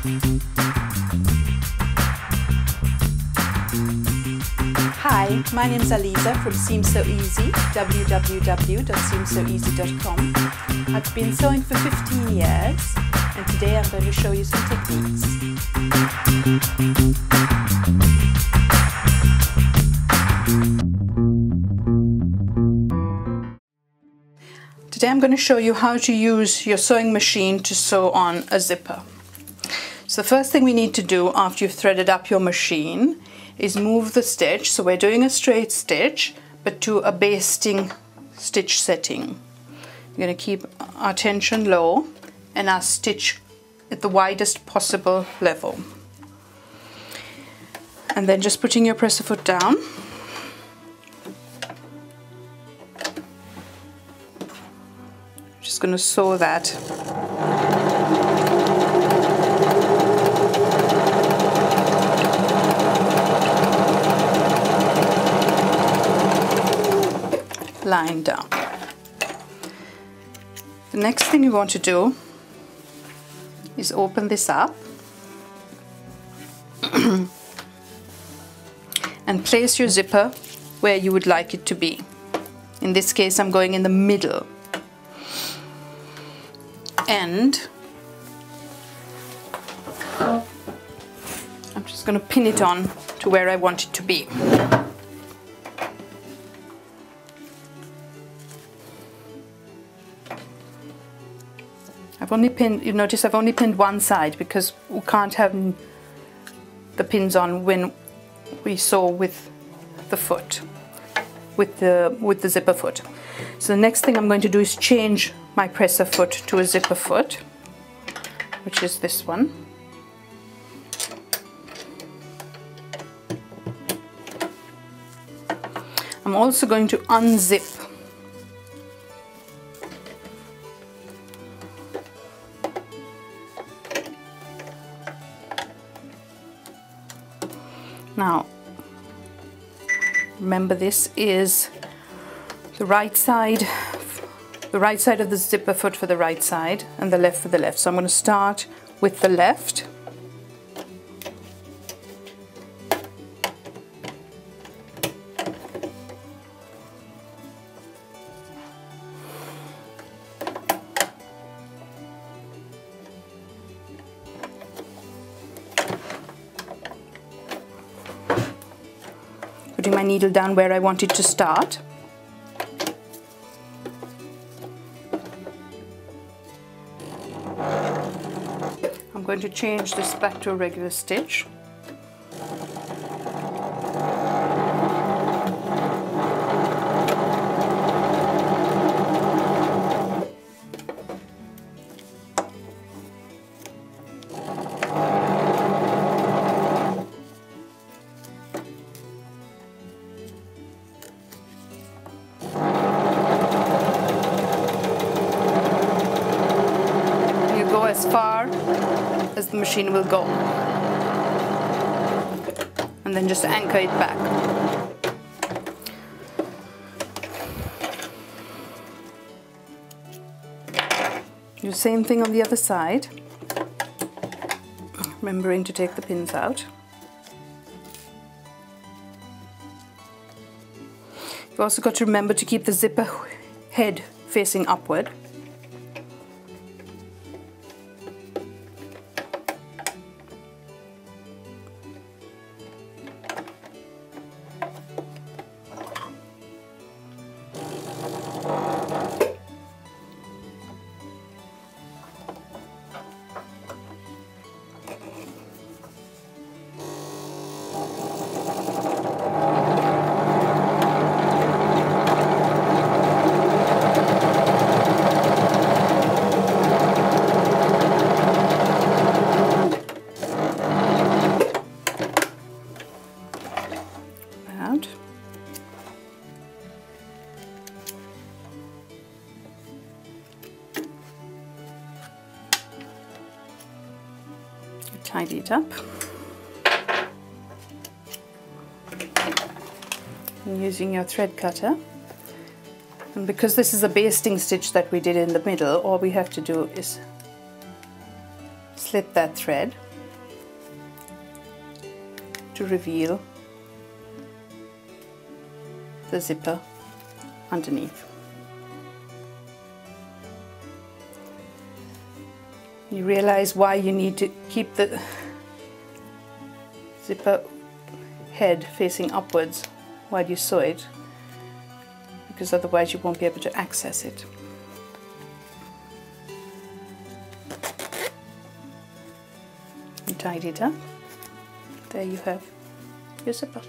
Hi, my name is Aliza from Seam So Easy, www.seamsoeasy.com. I've been sewing for 15 years and today I'm going to show you some techniques. Today I'm going to show you how to use your sewing machine to sew on a zipper. So the first thing we need to do after you've threaded up your machine is move the stitch. So we're doing a straight stitch but to a basting stitch setting. We're going to keep our tension low and our stitch at the widest possible level. And then just putting your presser foot down. Just going to sew that. Line down. The next thing you want to do is open this up and place your zipper where you would like it to be. In this case I'm going in the middle, and I'm just going to pin it on to where I want it to be. I've only pinned, you notice I've only pinned one side because we can't have the pins on when we sew with the foot, with the zipper foot. So the next thing I'm going to do is change my presser foot to a zipper foot, which is this one. I'm also going to unzip now. Remember, this is the right side of the zipper foot for the right side and the left for the left. So I'm going to start with the left. Putting my needle down where I want it to start. I'm going to change this back to a regular stitch. As far as the machine will go, and then just anchor it back. Do the same thing on the other side, remembering to take the pins out. You've also got to remember to keep the zipper head facing upward. Tidy it up. And using your thread cutter, and because this is a basting stitch that we did in the middle, all we have to do is slit that thread to reveal the zipper underneath. You realize why you need to keep the zipper head facing upwards while you sew it, because otherwise you won't be able to access it. You tidy it up. There you have your zipper.